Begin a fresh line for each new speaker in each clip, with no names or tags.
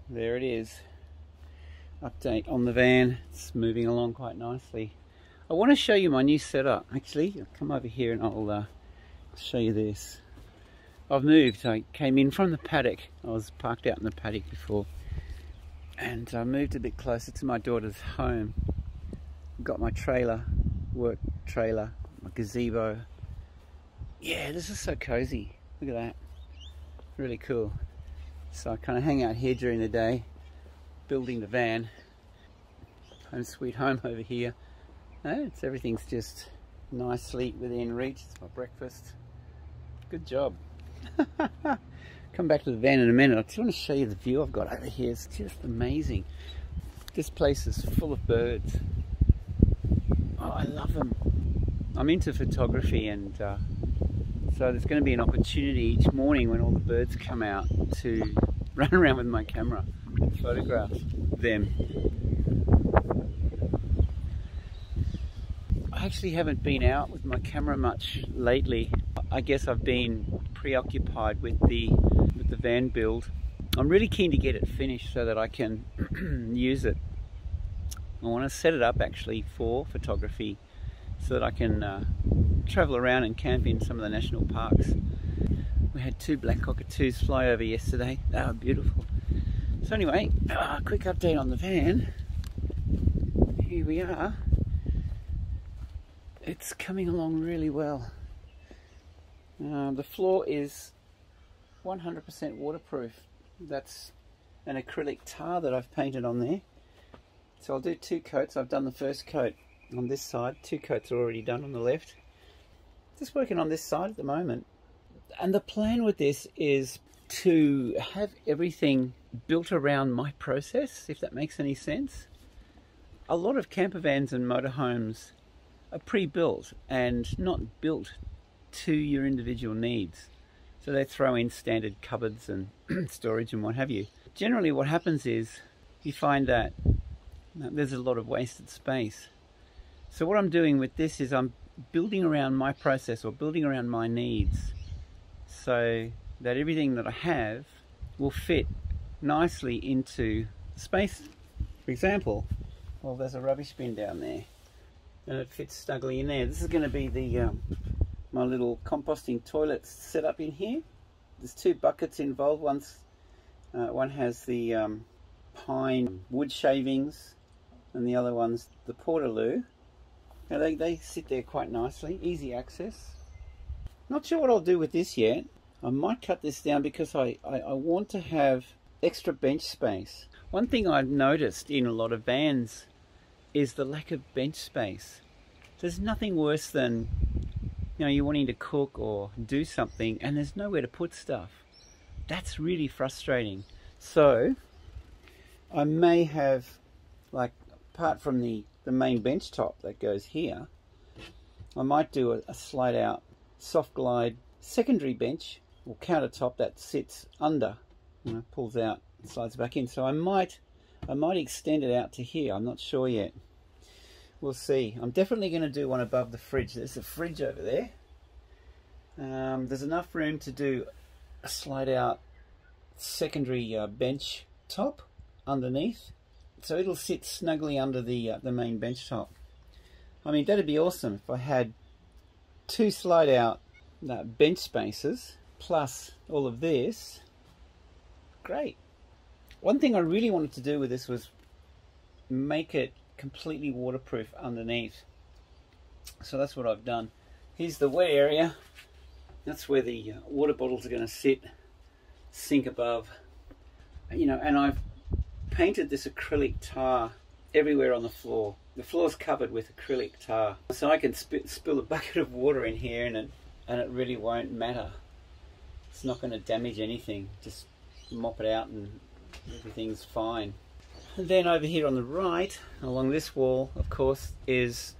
there it is. Update on the van. It's moving along quite nicely. I want to show you my new setup. Actually, I'll come over here and I'll show you this. I've moved. I came in from the paddock. I was parked out in the paddock before, and I moved a bit closer to my daughter's home. Got my trailer, work trailer, my gazebo. Yeah, this is so cozy. Look at that. Really cool. So I kind of hang out here during the day, building the van. Home sweet home over here. Everything's just nicely within reach. It's my breakfast. Good job. Come back to the van in a minute. I just want to show you the view I've got over here. It's just amazing. This place is full of birds. Oh, I love them. I'm into photography, and so there's going to be an opportunity each morning when all the birds come out to run around with my camera and photograph them. I actually haven't been out with my camera much lately. I guess I've been preoccupied with the van build. I'm really keen to get it finished so that I can use it. I want to set it up actually for photography so that I can travel around and camp in some of the national parks. We had 2 black cockatoos fly over yesterday. They were beautiful. So anyway, a quick update on the van. Here we are. It's coming along really well. The floor is 100% waterproof. That's an acrylic tar that I've painted on there. So I'll do 2 coats. I've done the first coat on this side. 2 coats are already done on the left. Just working on this side at the moment. And the plan with this is to have everything built around my process, if that makes any sense. A lot of campervans and motorhomes are pre-built and not built to your individual needs. So they throw in standard cupboards and storage and what have you. Generally what happens is you find that there's a lot of wasted space. So what I'm doing with this is I'm building around my process, or building around my needs, so that everything that I have will fit nicely into the space. For example, well, there's a rubbish bin down there and it fits snugly in there. This is going to be the my little composting toilet set up in here. There's 2 buckets involved. One has the pine wood shavings, and the other one's the portaloo. Now they sit there quite nicely, easy access. Not sure what I'll do with this yet. I might cut this down because I want to have extra bench space. One thing I've noticed in a lot of vans is the lack of bench space. There's nothing worse than, you're wanting to cook or do something and there's nowhere to put stuff. That's really frustrating. So I may have, like, apart from the main bench top that goes here, I might do a slide out soft glide secondary bench or countertop that sits under, pulls out and slides back in. So I might extend it out to here. I'm not sure yet. We'll see. I'm definitely going to do one above the fridge. There's a fridge over there. There's enough room to do a slide out secondary bench top underneath, so it'll sit snugly under the main bench top. I mean, that'd be awesome if I had 2 slide out bench spaces plus all of this. Great. One thing I really wanted to do with this was make it completely waterproof underneath. So that's what I've done. Here's the wet area. That's where the water bottles are going to sit. Sink above. And I've painted this acrylic tar everywhere on the floor. The floor's covered with acrylic tar. So I can spill a bucket of water in here and it really won't matter. It's not going to damage anything. Just mop it out and everything's fine. And then over here on the right, along this wall, of course, is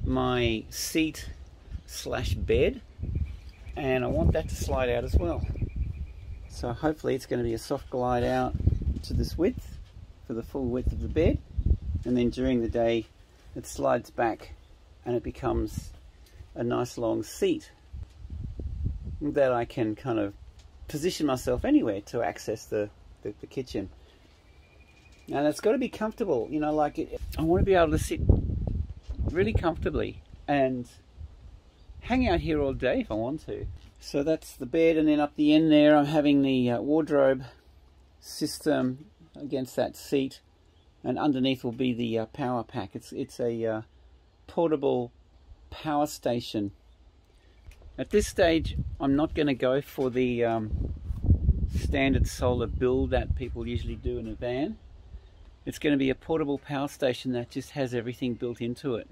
my seat slash bed. And I want that to slide out as well. So hopefully it's going to be a soft glide out to this width, for the full width of the bed. And then during the day, it slides back and it becomes a nice long seat that I can kind of position myself anywhere to access the kitchen. And it's got to be comfortable, you know, like I want to be able to sit really comfortably and hang out here all day if I want to. So that's the bed, and then up the end there I'm having the wardrobe system against that seat, and underneath will be the power pack. It's a portable power station. At this stage I'm not going to go for the standard solar build that people usually do in a van. It's going to be a portable power station that just has everything built into it.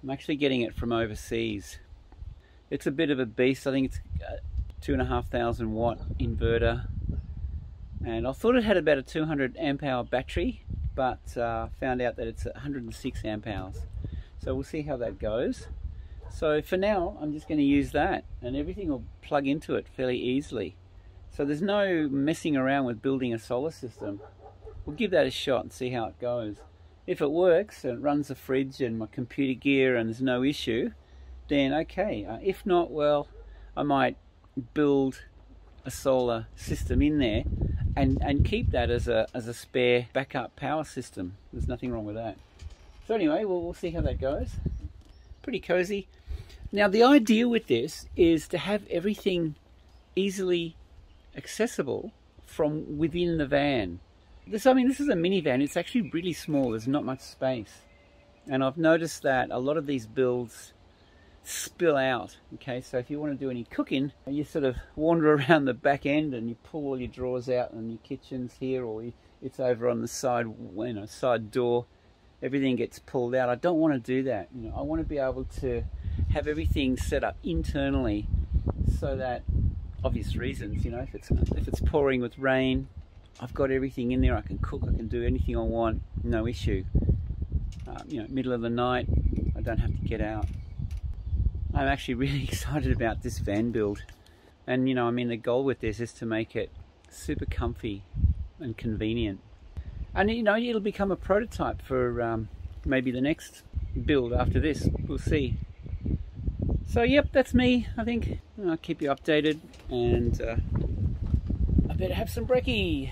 I'm actually getting it from overseas. It's a bit of a beast. I think it's a 2,500 watt inverter, and I thought it had about a 200 amp hour battery, but found out that it's 106 amp hours. So we'll see how that goes. So for now I'm just going to use that, and everything will plug into it fairly easily. So there's no messing around with building a solar system. We'll give that a shot and see how it goes. If it works and it runs the fridge and my computer gear and there's no issue, then okay. If not, well, I might build a solar system in there and keep that as a spare backup power system. There's nothing wrong with that. So anyway, we'll see how that goes. Pretty cozy. Now the idea with this is to have everything easily accessible from within the van. This is a minivan. It's actually really small. There's not much space, and I've noticed that a lot of these builds spill out. Okay, so if you want to do any cooking, you sort of wander around the back end and you pull all your drawers out, and your kitchen's here, or it's over on the side, you know, side door. Everything gets pulled out. I don't want to do that. You know, I want to be able to have everything set up internally, so that, obvious reasons, you know, if it's pouring with rain, I've got everything in there. I can cook, I can do anything I want, no issue. You know, middle of the night, I don't have to get out. I'm actually really excited about this van build. And you know, I mean, the goal with this is to make it super comfy and convenient. And you know, it'll become a prototype for maybe the next build after this. We'll see. So yep, that's me. I think I'll keep you updated, and I better have some brekkie.